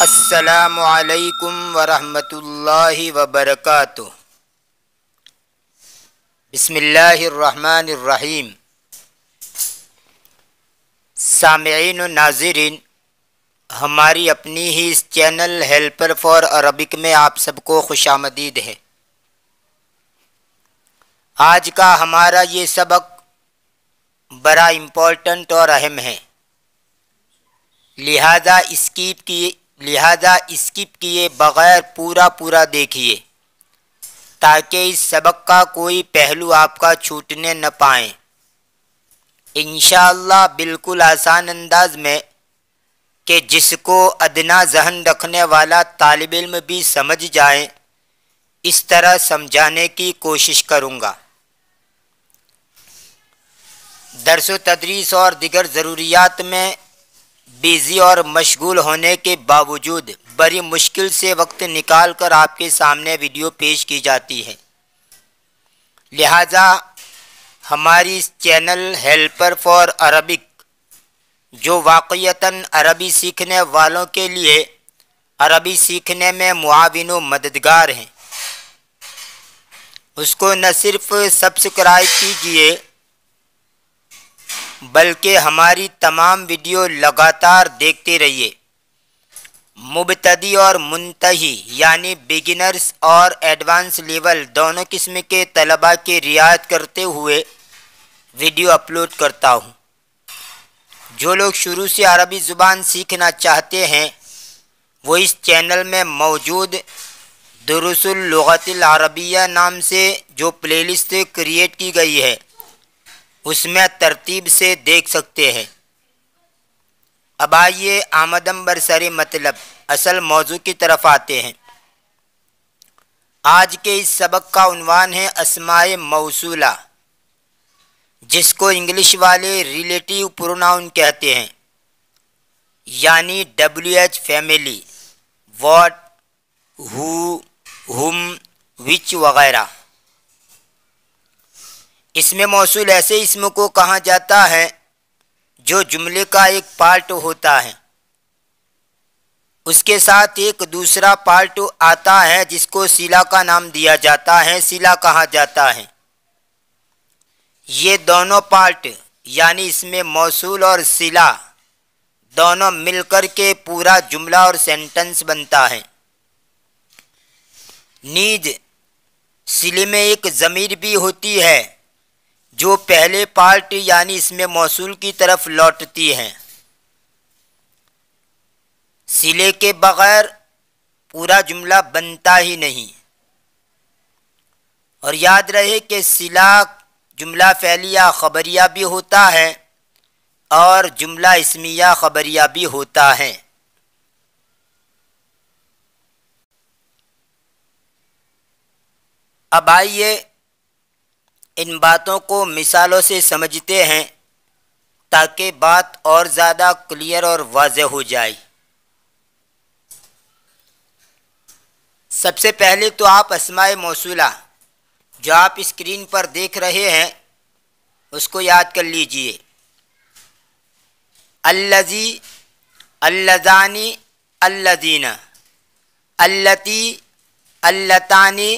السلام علیکم ورحمۃ اللہ وبرکاتہ۔ بسم اللہ الرحمن الرحیم۔ سامعین و ناظرین، ہماری اپنی ہی اس چینل ہیلپر فار عربک میں آپ سب کو خوش آمدید ہے۔ آج کا ہمارا یہ سبق بڑا امپورٹنٹ اور اہم ہے، لہذا اسکپ کیے بغیر پورا دیکھیے تاکہ اس سبق کا کوئی پہلو آپ کا چھوٹنے نہ پائیں۔ انشاءاللہ بالکل آسان انداز میں کہ جس کو ادنا ذہن رکھنے والا طالب علم بھی سمجھ جائیں، اس طرح سمجھانے کی کوشش کروں گا۔ درس و تدریس اور دیگر ضروریات میں بیزی اور مشغول ہونے کے باوجود بڑی مشکل سے وقت نکال کر آپ کے سامنے ویڈیو پیش کی جاتی ہے، لہذا ہماری اس چینل ہیلپر فار عربک، جو واقعتاً عربی سیکھنے والوں کے لیے عربی سیکھنے میں معاون و مددگار ہیں، اس کو نہ صرف سبسکرائب کیجئے بلکہ ہماری تمام ویڈیو لگاتار دیکھتے رہیے۔ مبتدی اور منتہی یعنی بگنرز اور ایڈوانس لیول دونوں قسم کے طلباء کی رعایت کرتے ہوئے ویڈیو اپلوڈ کرتا ہوں۔ جو لوگ شروع سے عربی زبان سیکھنا چاہتے ہیں وہ اس چینل میں موجود دروس اللغت العربیہ نام سے جو پلے لسٹ کریٹ کی گئی ہے اس میں ترتیب سے دیکھ سکتے ہیں۔ اب آئیے آمدم برسر مطلب اصل موضوع کی طرف آتے ہیں۔ آج کے اس سبق کا عنوان ہے اسماء موصولہ، جس کو انگلش والے ریلیٹیو پروناؤن کہتے ہیں، یعنی WH فیملی، واٹ، ہو، ہم، وچ وغیرہ۔ اسم موصول ایسے اسم کو کہا جاتا ہے جو جملے کا ایک پارٹ ہوتا ہے، اس کے ساتھ ایک دوسرا پارٹ آتا ہے جس کو صلہ کا نام دیا جاتا ہے، صلہ کہا جاتا ہے۔ یہ دونوں پارٹ یعنی اسم موصول اور صلہ دونوں مل کر کے پورا جملہ اور سینٹنس بنتا ہے۔ نیز صلے میں ایک ضمیر بھی ہوتی ہے جو پہلے پارٹ یعنی اسم موصول کی طرف لوٹتی ہے۔ صلے کے بغیر پورا جملہ بنتا ہی نہیں۔ اور یاد رہے کہ صلہ جملہ فعلیہ خبریہ بھی ہوتا ہے اور جملہ اسمیہ خبریہ بھی ہوتا ہے۔ اب آئیے ان باتوں کو مثالوں سے سمجھتے ہیں تاکہ بات اور زیادہ کلیئر اور واضح ہو جائے۔ سب سے پہلے تو آپ اسماء موصولہ جو آپ اسکرین پر دیکھ رہے ہیں اس کو یاد کر لیجئے۔ الذی، اللذانی، الذین، اللتی، اللتانی،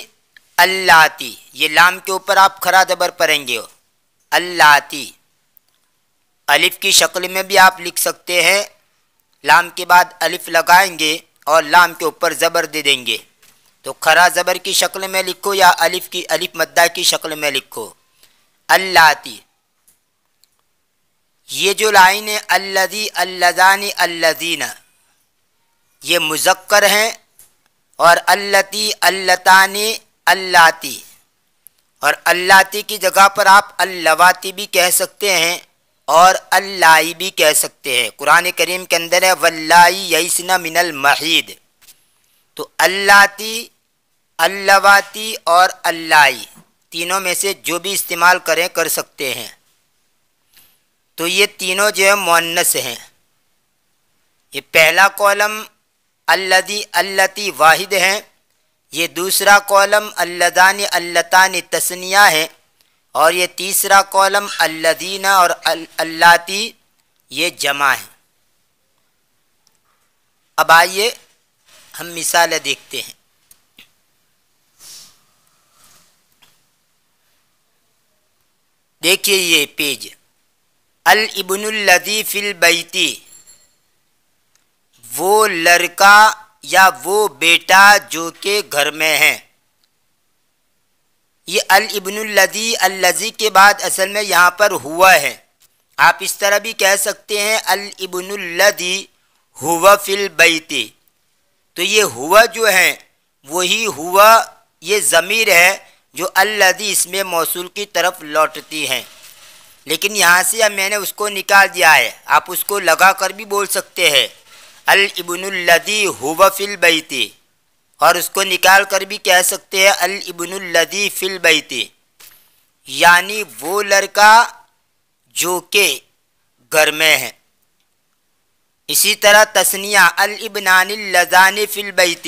اللاتی، یہ لام کے اوپر آپ کھڑا زبر پڑھیں گے، اللاتی۔ الف کی شکل میں بھی آپ لکھ سکتے ہیں، لام کے بعد الف لگائیں گے اور لام کے اوپر زبر دے دیں گے، تو کھڑا زبر کی شکل میں لکھو یا الف مدہ کی شکل میں لکھو، اللاتی۔ یہ جو لائن ہے الذی، اللذانی، الذین، یہ مذکر ہیں، اور اللتی، اللتانی، اللاتی، اور اللاتی کی جگہ پر آپ اللواتی بھی کہہ سکتے ہیں اور اللائی بھی کہہ سکتے ہیں۔ قرآن کریم کے اندر ہے واللائی یئسن من المحید، تو اللاتی، اللواتی اور اللائی تینوں میں سے جو بھی استعمال کریں کر سکتے ہیں۔ تو یہ تینوں جو ہے مؤنث ہیں۔ یہ پہلا کالم الذی، اللتی واحد ہیں، یہ دوسرا کالم اللذانی، اللتانی تثنیہ ہے، اور یہ تیسرا کالم الذین اور اللاتی یہ جمع ہے۔ اب آئیے ہم مثالیں دیکھتے ہیں۔ دیکھیے یہ پیج، الابن الذی فی البیتی، وہ لڑکا یا وہ بیٹا جو کہ گھر میں ہے۔ یہ الابن الذی کے بعد اصل میں یہاں پر ہوا ہے، آپ اس طرح بھی کہہ سکتے ہیں الابن الذی ہوا فی البیت۔ تو یہ ہوا جو ہے وہی ہوا، یہ ضمیر ہے جو الذی اس میں موصول کی طرف لوٹتی ہے، لیکن یہاں سے اب میں نے اس کو نکال دیا ہے، آپ اس کو لگا کر بھی بول سکتے ہیں الابن الذی ہوا فی البیت، اور اس کو نکال کر بھی کہہ سکتے ہیں الابن الذی فی البیت، یعنی وہ لڑکا جو کہ گھر میں ہے۔ اسی طرح تثنیہ الابنان اللذان فی البیت،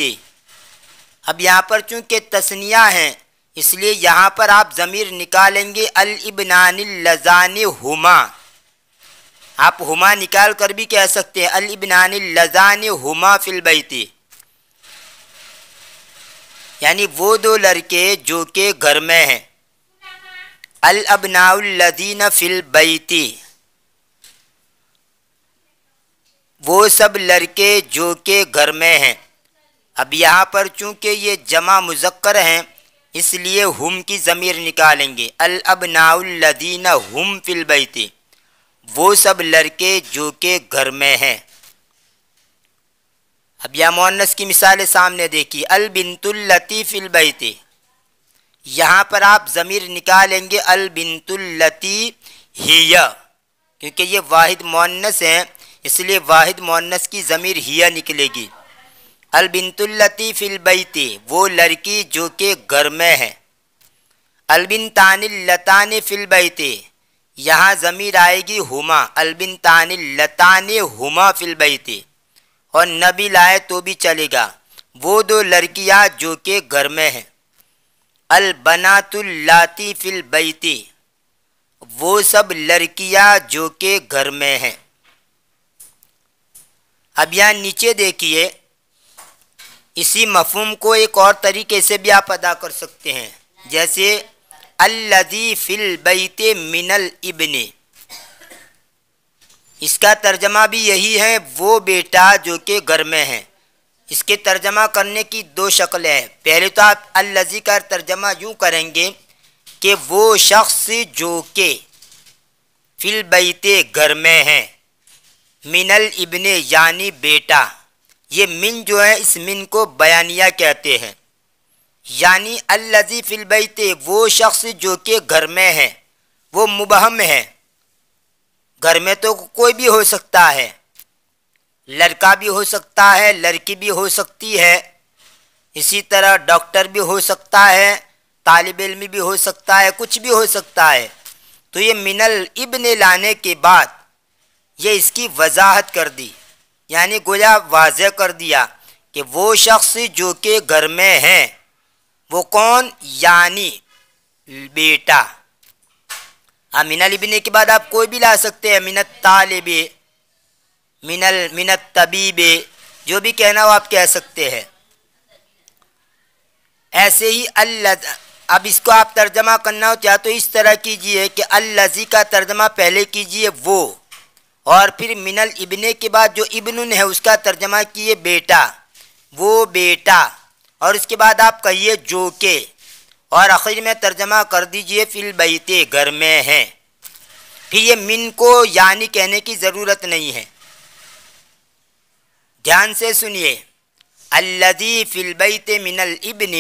اب یہاں پر چونکہ تثنیہ ہیں اس لیے یہاں پر آپ ضمیر نکالیں گے الابنان اللذان ہما، آپ ہما نکال کر بھی کہہ سکتے ہیں الابنان اللذان ہما فی البیت، یعنی وہ دو لڑکے جو کہ گھر میں ہیں۔ الابناء الذین فی البیت، وہ سب لڑکے جو کہ گھر میں ہیں۔ اب یہاں پر چونکہ یہ جمع مذکر ہیں اس لیے ہم کی ضمیر نکالیں گے الابناء الذین ہم فی البیت، وہ سب لڑکے جو کہ گھر میں ہیں۔ اب یہ مؤنث کی مثال سامنے دیکھیے، البنت اللتی فی البیت، یہاں پر آپ ضمیر نکالیں گے البنت اللتی ہی، کیونکہ یہ واحد مؤنث ہیں اس لیے واحد مؤنث کی ضمیر ہی نکلے گی۔ البنت اللتی فی البیت، وہ لڑکی جو کہ گھر میں ہے۔ البنتان اللتان فی البیت، یہاں ضمیر آئے گی ہما، البنتان اللتان ہما فی البیت، اور نہ بھی لائے تو بھی چلے گا، وہ دو لڑکیاں جو کہ گھر میں ہیں۔ البنات اللاتی فی البیت، وہ سب لڑکیاں جو کہ گھر میں ہیں۔ اب یہاں نیچے دیکھیے، اسی مفہوم کو ایک اور طریقے سے بھی آپ ادا کر سکتے ہیں، جیسے الذی فی البیت من الابن، اس کا ترجمہ بھی یہی ہے وہ بیٹا جو کہ گھر میں ہے۔ اس کے ترجمہ کرنے کی دو شکلیں ہیں، پہلے تو آپ الذی کا ترجمہ یوں کریں گے کہ وہ شخص جو کہ فی البیت گھر میں ہے، من الابن یعنی بیٹا، یہ من جو ہے اس من کو بیانیہ کہتے ہیں، یعنی الذی فی البیت وہ شخص جو کہ گھر میں ہے، وہ مبہم ہے، گھر میں تو کوئی بھی ہو سکتا ہے، لڑکا بھی ہو سکتا ہے، لڑکی بھی ہو سکتی ہے، اسی طرح ڈاکٹر بھی ہو سکتا ہے، طالب علم بھی ہو سکتا ہے، کچھ بھی ہو سکتا ہے۔ تو یہ من الابن لانے کے بعد یہ اس کی وضاحت کر دی، یعنی گویا واضح کر دیا کہ وہ شخص جو کہ گھر میں ہے وہ کون، یعنی بیٹا۔ من الابن کے بعد آپ کوئی بھی لا سکتے ہیں، من الطالب، من الطبیب، جو بھی کہنا ہو آپ کہہ سکتے ہیں۔ ایسے ہی اب اس کو آپ ترجمہ کرنا ہو یا تو اس طرح کیجئے کہ الذی کا ترجمہ پہلے کیجئے وہ، اور پھر من الابن کے بعد جو ابن ہے اس کا ترجمہ کیے بیٹا، وہ بیٹا، اور اس کے بعد آپ کہیے جو کہ، اور آخر میں ترجمہ کر دیجئے فی البیت گھر میں ہے۔ پھر یہ من کو یعنی کہنے کی ضرورت نہیں ہے، دھیان سے سنیے، الذی فی البیت من الابن،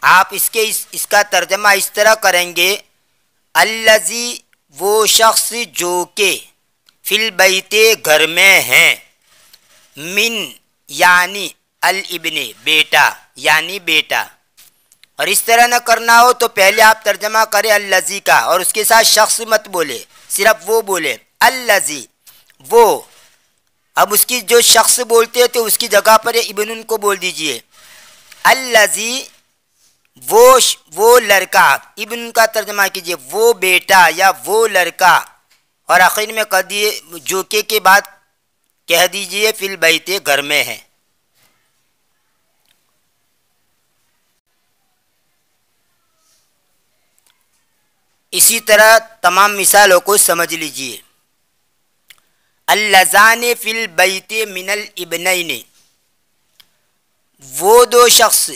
آپ اس کا ترجمہ اس طرح کریں گے الذی وہ شخص جو کہ فی البیت گھر میں ہیں، من یعنی الابن بیٹا، یعنی بیٹا۔ اور اس طرح نہ کرنا ہو تو پہلے آپ ترجمہ کریں الذی کا اور اس کے ساتھ شخص مت بولے، صرف وہ بولے الذی وہ، اب اس کی جو شخص بولتے تو اس کی جگہ پر ابن کو بول دیجئے الذی وہ لڑکا، ابن کا ترجمہ کیجئے وہ بیٹا یا وہ لڑکا، اور آخر میں کہہ دیے جو کہ بعد کہہ دیجئے فی البیت گھر میں ہے۔ اسی طرح تمام مثالوں کو سمجھ لیجئے۔ اللذان فی البیت من الابنین، وہ دو شخص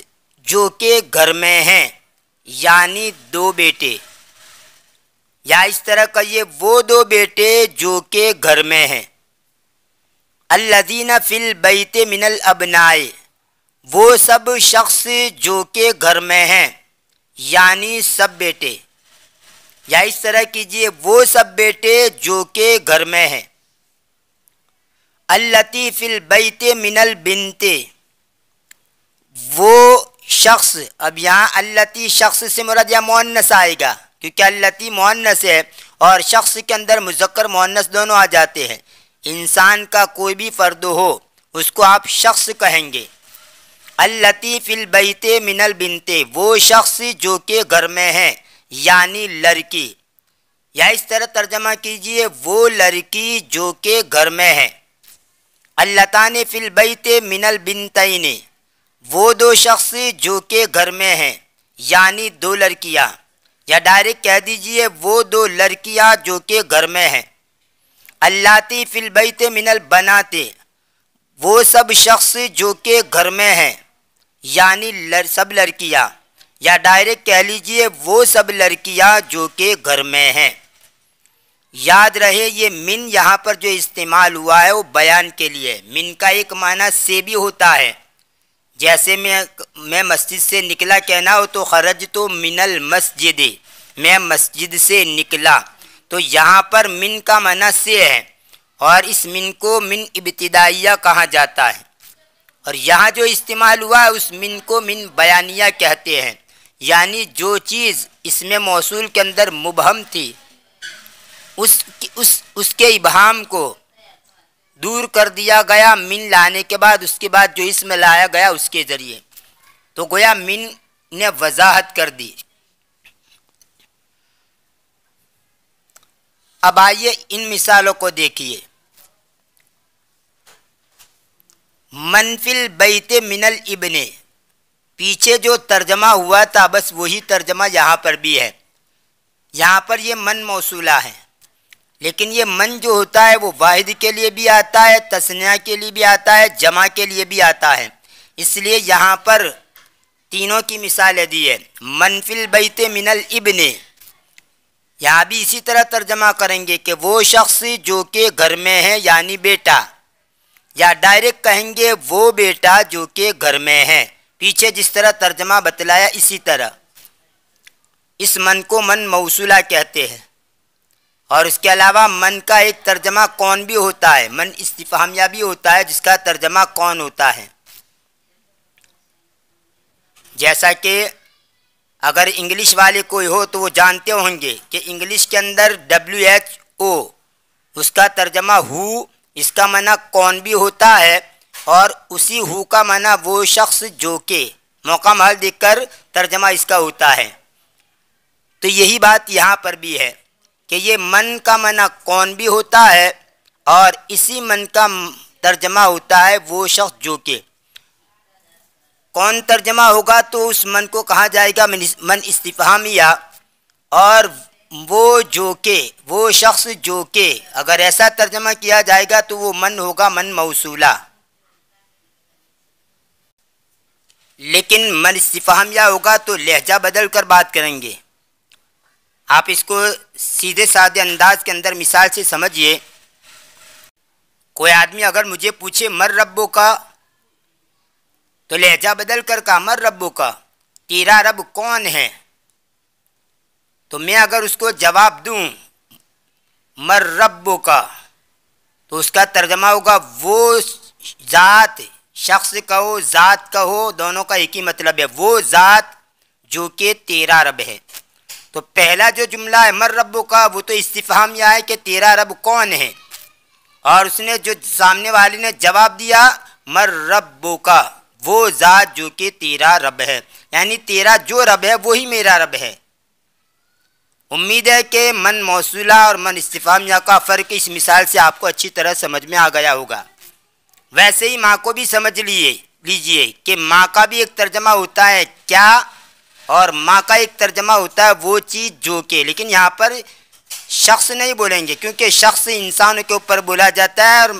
جو کہ گھر میں ہیں یعنی دو بیٹے، یا اس طرح کہیے وہ دو بیٹے جو کہ گھر میں ہیں۔ الذین فی البیت من الابناء، وہ سب شخص جو کہ گھر میں ہیں یعنی سب بیٹے، یا اس طرح کیجئے وہ سب بیٹے جو کہ گھر میں ہیں۔ اللاتی فی البیت من البنت، وہ شخص، اب یہاں اللاتی شخص سے مراد یا مؤنث آئے گا، کیونکہ اللاتی مؤنث ہے اور شخص کے اندر مذکر مؤنث دونوں آ جاتے ہیں۔ انسان کا کوئی بھی فرد ہو اس کو آپ شخص کہیں گے۔ اللاتی فی البیت من البنت، وہ شخص جو کہ گھر میں ہے یعنی لڑکی، یا اس طرح ترجمہ کیجئے وہ لڑکی جو کہ گھر میں ہے۔ اللتان فی البیت من البنتین، وہ دو شخص جو کہ گھر میں ہیں یعنی دو لڑکیاں، یا ڈائریکٹ کہہ دیجئے وہ دو لڑکیاں جو کہ گھر میں ہیں۔ اللاتی فی البیت من البنات، وہ سب شخص جو کہ گھر میں ہیں یعنی سب لڑکیاں، یا ڈائریکٹ کہہ لیجئے وہ سب لڑکیاں جو کہ گھر میں ہیں۔ یاد رہے یہ من یہاں پر جو استعمال ہوا ہے وہ بیان کے لیے، من کا ایک معنی سے بھی ہوتا ہے، جیسے میں مسجد سے نکلا کہنا ہو تو خرجت من المسجد، میں مسجد سے نکلا، تو یہاں پر من کا معنی سے ہے، اور اس من کو من ابتدائیہ کہا جاتا ہے، اور یہاں جو استعمال ہوا ہے اس من کو من بیانیہ کہتے ہیں، یعنی جو چیز اس میں موصول کے اندر مبہم تھی اس کے ابہام کو دور کر دیا گیا من لانے کے بعد، اس کے بعد جو اسم لایا گیا اس کے ذریعے، تو گویا من نے وضاحت کر دی۔ اب آئیے ان مثالوں کو دیکھیے۔ من فی البیت من الابن، پیچھے جو ترجمہ ہوا تھا بس وہی ترجمہ یہاں پر بھی ہے۔ یہاں پر یہ من موصولہ ہے، لیکن یہ من جو ہوتا ہے وہ واحد کے لیے بھی آتا ہے، تثنیہ کے لیے بھی آتا ہے، جمع کے لیے بھی آتا ہے، اس لیے یہاں پر تینوں کی مثالیں دی ہے۔ من فی البیت من الابن، یہاں بھی اسی طرح ترجمہ کریں گے کہ وہ شخص جو کہ گھر میں ہے یعنی بیٹا، یا ڈائریکٹ کہیں گے وہ بیٹا جو کہ گھر میں ہے، پیچھے جس طرح ترجمہ بتلایا اسی طرح۔ اس من کو من موصولہ کہتے ہیں، اور اس کے علاوہ من کا ایک ترجمہ کون بھی ہوتا ہے، من استفہامیہ بھی ہوتا ہے جس کا ترجمہ کون ہوتا ہے، جیسا کہ اگر انگلش والے کوئی ہو تو وہ جانتے ہوں گے کہ انگلش کے اندر WHO اس کا ترجمہ ہو، اس کا معنی کون بھی ہوتا ہے، اور اسی ہو کا معنی وہ شخص جو کہ موقع محل دیکھ کر ترجمہ اس کا ہوتا ہے۔ تو یہی بات یہاں پر بھی ہے کہ یہ من کا معنی کون بھی ہوتا ہے، اور اسی من کا ترجمہ ہوتا ہے وہ شخص جو کہ۔ کون ترجمہ ہوگا تو اس من کو کہا جائے گا من استفہامیہ، اور وہ جو کہ، وہ شخص جو کہ، اگر ایسا ترجمہ کیا جائے گا تو وہ من ہوگا من موصولہ، لیکن من استفہامیہ ہوگا تو لہجہ بدل کر بات کریں گے۔ آپ اس کو سیدھے سادے انداز کے اندر مثال سے سمجھیے۔ کوئی آدمی اگر مجھے پوچھے مر ربو کا، تو لہجہ بدل کر کہا مر ربو کا، تیرا رب کون ہے، تو میں اگر اس کو جواب دوں مر ربو کا، تو اس کا ترجمہ ہوگا وہ ذات، شخص کہو ذات کہو دونوں کا ایک ہی مطلب ہے، وہ ذات جو کہ تیرا رب ہے۔ تو پہلا جو جملہ ہے مر ربو کا وہ تو استفہامیہ ہے کہ تیرا رب کون ہے، اور اس نے جو سامنے والے نے جواب دیا مر ربو کا، وہ ذات جو کہ تیرا رب ہے، یعنی تیرا جو رب ہے وہی میرا رب ہے۔ امید ہے کہ من موصولہ اور من استفہامیہ کا فرق اس مثال سے آپ کو اچھی طرح سمجھ میں آ گیا ہوگا۔ ویسے ہی ماں کو بھی سمجھ لیجئے کہ ماں کا بھی ایک ترجمہ ہوتا ہے کیا، اور ما کا ایک ترجمہ ہوتا ہے وہ چیز جو کہ، لیکن یہاں پر شخص نہیں بولیں گے کیونکہ شخص انسانوں کے اوپر بولا جاتا ہے، اور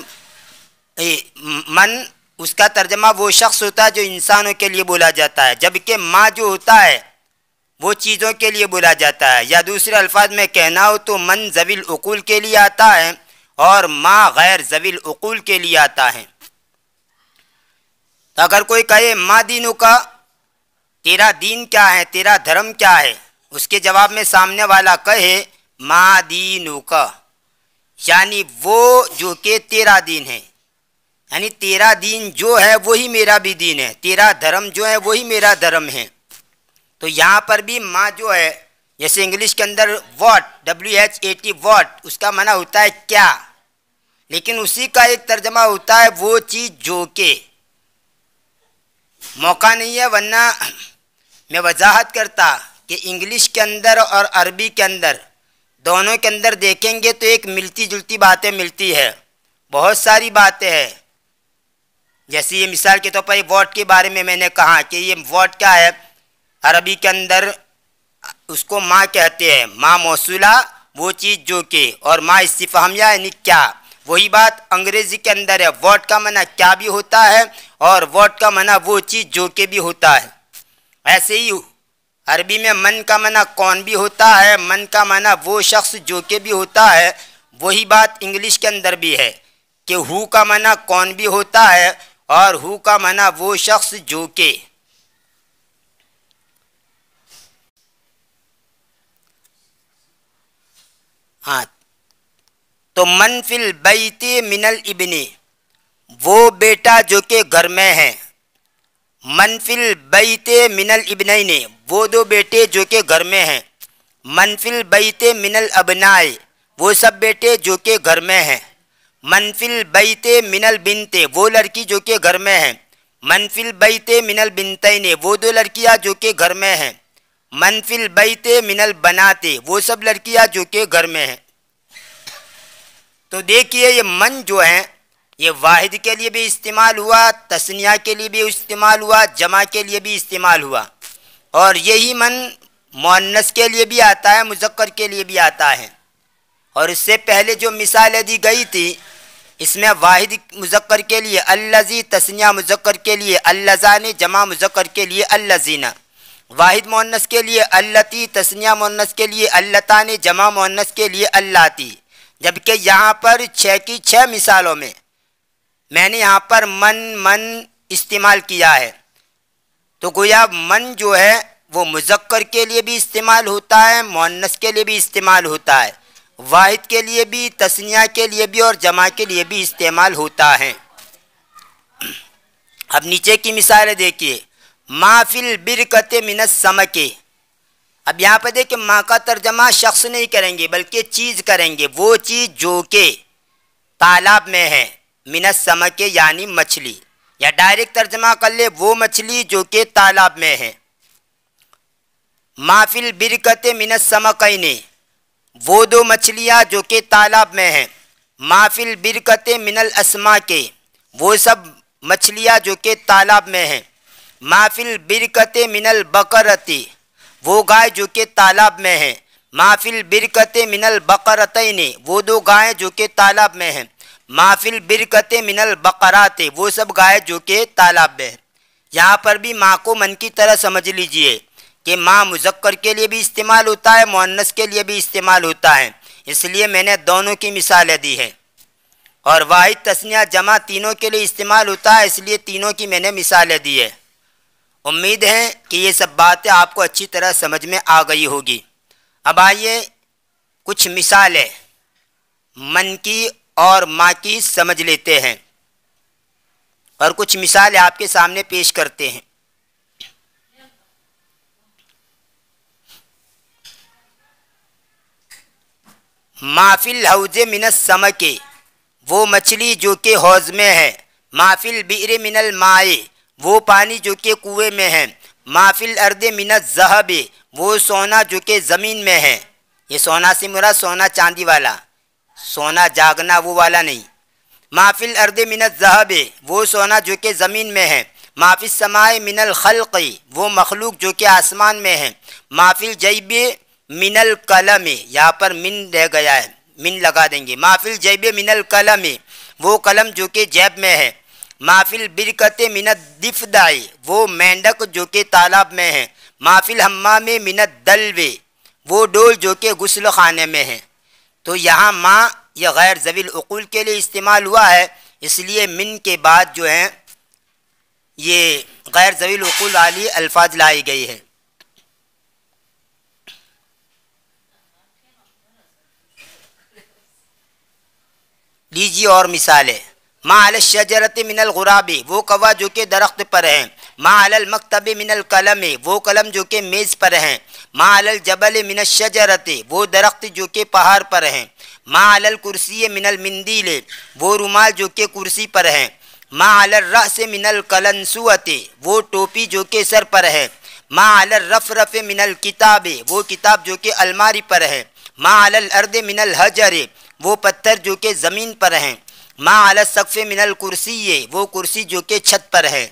من اس کا ترجمہ وہ شخص ہوتا ہے جو انسانوں کے لیے بولا جاتا ہے، جبکہ ما جو ہوتا ہے وہ چیزوں کے لیے بولا جاتا ہے، یا دوسرے الفاظ میں کہنا ہو تو من ذوی العقول کے لیے آتا ہے اور ما غیر ذوی العقول کے لیے آتا ہے۔ تو اگر کوئی کہے ما دینو کا، تیرا دین کیا ہے، تیرا دھرم کیا ہے، اس کے جواب میں سامنے والا کہے ما دینو کا، یعنی وہ جو کہ تیرا دین ہے، یعنی تیرا دین جو ہے وہی میرا بھی دین ہے، تیرا دھرم جو ہے وہی میرا دھرم ہے۔ تو یہاں پر بھی ما جو ہے، جیسے انگلش کے اندر واٹ WHAT واٹ، اس کا معنی ہوتا ہے کیا، لیکن اسی کا ایک ترجمہ ہوتا ہے وہ چیز جو کہ۔ موقع نہیں ہے ورنہ میں وضاحت کرتا کہ انگلش کے اندر اور عربی کے اندر دونوں کے اندر دیکھیں گے تو ایک ملتی جلتی باتیں ملتی ہے، بہت ساری باتیں ہیں، جیسے یہ مثال کے طور پر واٹ کے بارے میں نے کہا کہ یہ واٹ کیا ہے، عربی کے اندر اس کو ما کہتے ہیں، ما موصولہ وہ چیز جو کہ، اور ما استفہامیہ یعنی کیا۔ وہی بات انگریزی کے اندر ہے، واٹ کا معنی کیا بھی ہوتا ہے اور واٹ کا معنی وہ چیز جو کہ بھی ہوتا ہے۔ ایسے ہی عربی میں من کا معنی کون بھی ہوتا ہے، من کا معنی وہ شخص جو کہ بھی ہوتا ہے، وہی بات انگلش کے اندر بھی ہے کہ ہو کا معنی کون بھی ہوتا ہے اور ہو کا معنی وہ شخص جو کہ۔ ہاں، تو من فی البیت من الابن، وہ بیٹا جو کہ گھر میں ہے، من فی البیت من الابنین، وہ دو بیٹے جو کہ گھر میں ہیں، من فی البیت من الابناء، وہ سب بیٹے جو کہ گھر میں ہیں، من فی البیت من البنت، وہ لڑکی جو کہ گھر میں ہیں، من فی البیت من البنتین، وہ دو لڑکیاں جو کہ گھر میں ہیں، من فی البیت من البنات، وہ سب لڑکیاں جو کہ گھر میں ہیں۔ تو دیکھیے یہ من جو ہے یہ واحد کے لیے بھی استعمال ہوا، تثنیہ کے لیے بھی استعمال ہوا، جمع کے لیے بھی استعمال ہوا، اور یہی من مؤنث کے لیے بھی آتا ہے، مذکر کے لیے بھی آتا ہے۔ اور اس سے پہلے جو مثالیں دی گئی تھی اس میں واحد مذکر کے لیے الذی، تثنیہ مذکر کے لیے اللذان، جمع مذکر کے لیے اللذین، واحد مؤنث کے لیے اللتی، تثنیہ مؤنث کے لیے اللتان، جمع مؤنث کے لیے اللاتی۔ جبکہ یہاں پر 6 کی 6 مثالوں میں نے یہاں پر من استعمال کیا ہے، تو گویا من جو ہے وہ مذکر کے لیے بھی استعمال ہوتا ہے، مؤنث کے لیے بھی استعمال ہوتا ہے، واحد کے لیے بھی، تثنیہ کے لیے بھی اور جمع کے لیے بھی استعمال ہوتا ہے۔ اب نیچے کی مثالیں دیکھیے، ما فی البرکۃ من السمک، اب یہاں پہ دیکھیں ما کا ترجمہ شخص نہیں کریں گے بلکہ چیز کریں گے، وہ چیز جو کہ تالاب میں ہے، من السمک یعنی مچھلی، یا ڈائریکٹ ترجمہ کر لے وہ مچھلی جو کہ تالاب میں ہے۔ ما فی البرکۃ من السمکین، وہ دو مچھلیاں جو کہ تالاب میں ہیں، ما فی البرکۃ من الاسماک، وہ سب مچھلیاں جو کہ تالاب میں ہیں، ما فی البرکۃ من البقرۃ، وہ گائے جو کہ تالاب میں ہیں، ما فی البرکۃ من البقرتین، وہ دو گائیں جو کہ تالاب میں ہیں، ما فی البرکۃ من البقرات، وہ سب گائے جو کہ تالاب میں ہیں۔ یہاں پر بھی ما کو من کی طرح سمجھ لیجئے کہ ما مذکر کے لیے بھی استعمال ہوتا ہے، مؤنث کے لیے بھی استعمال ہوتا ہے، اس لیے میں نے دونوں کی مثالیں دی ہیں، اور واحد، تثنیہ، جمع تینوں کے لیے استعمال ہوتا ہے، اس لیے تینوں کی میں نے مثالیں دی ہے۔ امید ہے کہ یہ سب باتیں آپ کو اچھی طرح سمجھ میں آ گئی ہوگی۔ اب آئیے کچھ مثالیں من کی اور ما کی سمجھ لیتے ہیں، اور کچھ مثالیں آپ کے سامنے پیش کرتے ہیں۔ ما فی الحوض من السمک، وہ مچھلی جو کہ حوض میں ہے، ما فی البئر من الماء، وہ پانی جو کہ کنویں میں ہے، ما فی الارض من الذهب، وہ سونا جو کہ زمین میں ہے، یہ سونا سے مراد سونا چاندی والا، سونا جاگنا وہ والا نہیں، ما فی الارض من الذهب، وہ سونا جو کہ زمین میں ہے، ما فی السماء من الخلق، وہ مخلوق جو کہ آسمان میں ہیں، ما فی الجیب من القلم، یہاں پر من رہ گیا ہے، من لگا دیں گے، ما فی الجیب من القلم، وہ قلم جو کہ جیب میں ہے، ما فی البرکۃ من الضفدع، وہ مینڈک جو کہ تالاب میں ہے، ما فی الحمام من الدلو، وہ ڈول جو کہ غسل خانے میں ہے۔ تو یہاں ما یہ غیر ذوی العقول کے لیے استعمال ہوا ہے، اس لیے من کے بعد جو ہیں یہ غیر ذوی العقول والی الفاظ لائی گئی ہے۔ لیجیے اور مثالیں، ما علی الشجرۃ من الغراب، وہ کوا جو کہ درخت پر ہیں، ما علی المکتب من القلم، وہ قلم جو کہ میز پر ہیں، ما علی الجبل من الشجرۃ، وہ درخت جو کہ پہاڑ پر ہیں، ما علی الکرسی من المندیل، وہ رومال جو کہ کرسی پر ہیں، ما علی الرأس من القلنسوۃ، وہ ٹوپی جو کہ سر پر ہے، ما علی الرفرف من الکتاب، وہ کتاب جو کہ الماری پر ہے، ما علی الارض من الحجر، وہ پتھر جو کہ زمین پر ہیں، ما علی السقف من الکرسی، وہ کرسی جو کہ چھت پر ہے۔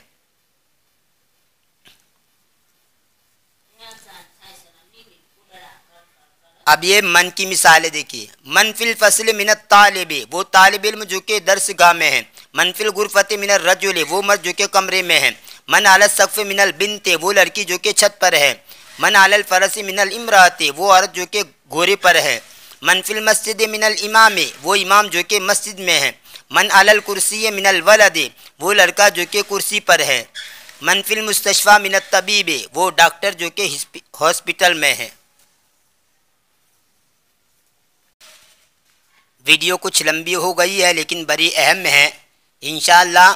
اب یہ من کی مثالیں دیکھیے، من فی الفصل من الطالب، وہ طالب علم جو کہ درس گاہ میں ہے، من فی الغرفۃ من الرجل، وہ مرد جو کہ کمرے میں ہے، من علی السقف من البنت، وہ لڑکی جو کہ چھت پر ہے، من علی الفرس من الامرأۃ، وہ عورت جو کہ گھوڑے پر ہے، من فی المسجد من الامام، وہ امام جو کہ مسجد میں ہے، من علی الکرسی من الولد، وہ لڑکا جو کہ کرسی پر ہے، من فی المستشفى من الطبیب، وہ ڈاکٹر جو کہ ہاسپٹل میں ہے۔ ویڈیو کچھ لمبی ہو گئی ہے لیکن بڑی اہم ہے، انشاءاللہ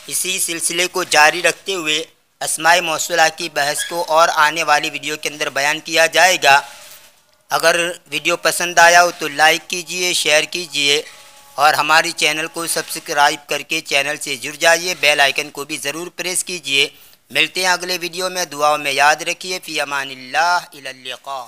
اسی سلسلے کو جاری رکھتے ہوئے اسماء موصولہ کی بحث کو اور آنے والی ویڈیو کے اندر بیان کیا جائے گا۔ اگر ویڈیو پسند آیا ہو تو لائک کیجئے، شیئر کیجئے اور ہماری چینل کو سبسکرائب کر کے چینل سے جڑ جائیے، بیل آئیکن کو بھی ضرور پریس کیجئے۔ ملتے ہیں اگلے ویڈیو میں، دعاؤں میں یاد رکھیے، فی امان اللہ، الی اللقاء۔